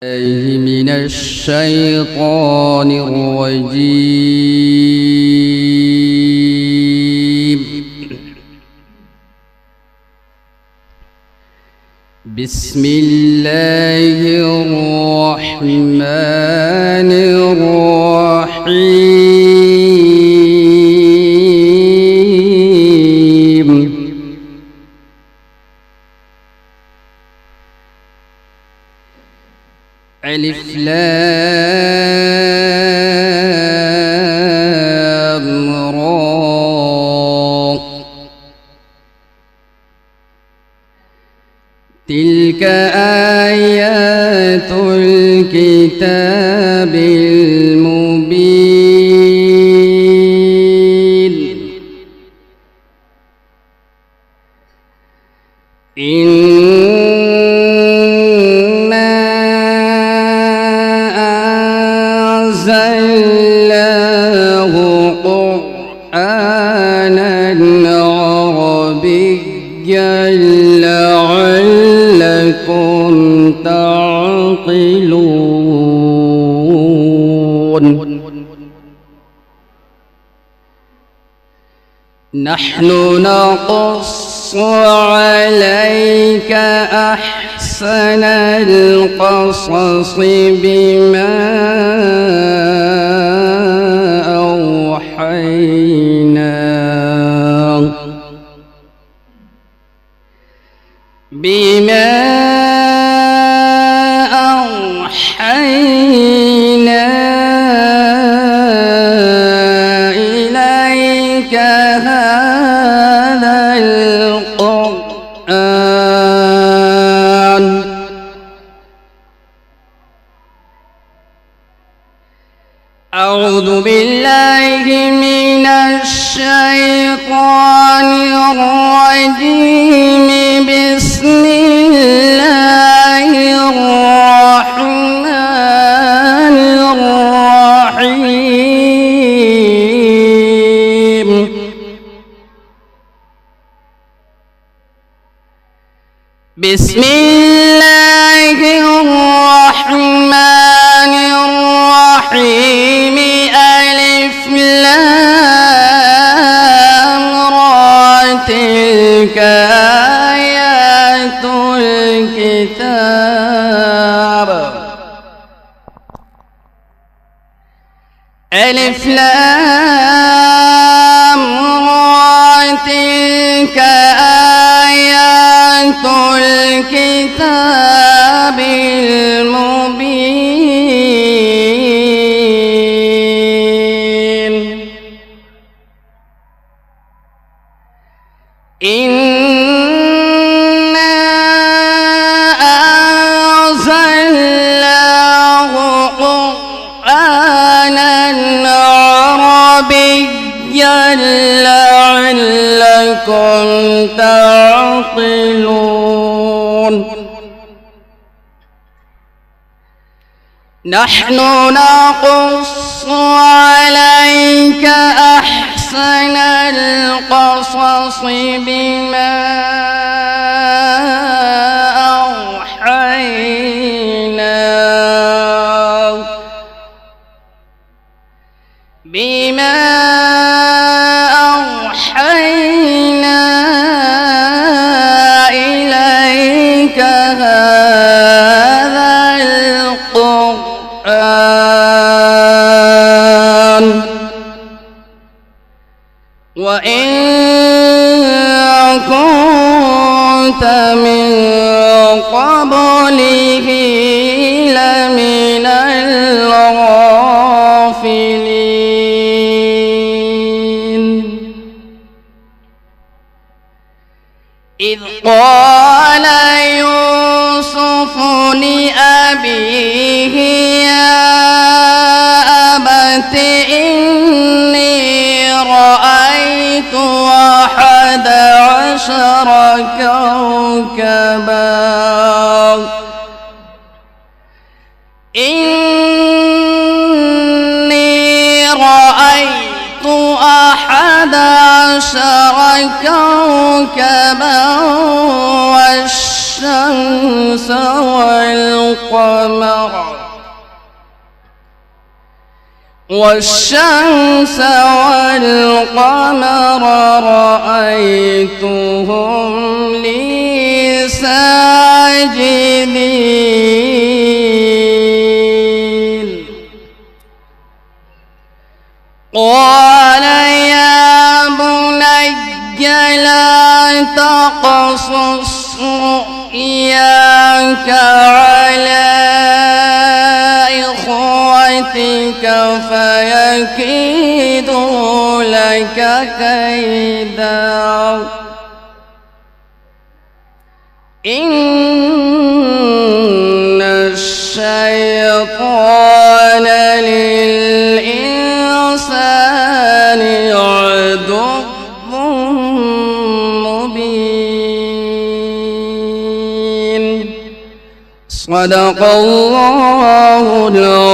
من الشيطان الرجيم. بسم الله الرحمن الرحيم. ألف لام را. تلك آيات الكتاب المبين. أنزلناه قرآنا عربيا لعلكم تعقلون. نحن نقص عليك أحسن القصص بما أوحينا إليك هذا القرآن. أعوذ بالله من الشيطان الرجيم. بسم الله الرحمن الرحيم. بسم الله الرحمن الرحيم. ألف لام را. تلك آيات الكتاب. ألف لام را. تلك آيات الكتاب المبين. إنا أنزلناه قرآنا عربيا لعلكم تعقلون. نحن نقص عليك أحسن القصص بما أوحينا إليك هذا القرآن. وإن كنت من قبله لمن الغافلين. إذ قال يوسف لأبيه يا أبت إني رأيت 11 كوكبا. إني رأيت 11 كوكبا والشمس والشمس والقمر رأيتهم لي ساجدين قال يا بني لا تقصص رؤياك على إخوتك فيكيدوا لك كيدا إن الشيطان للإنسان عدو مبين. صدق الله العظيم.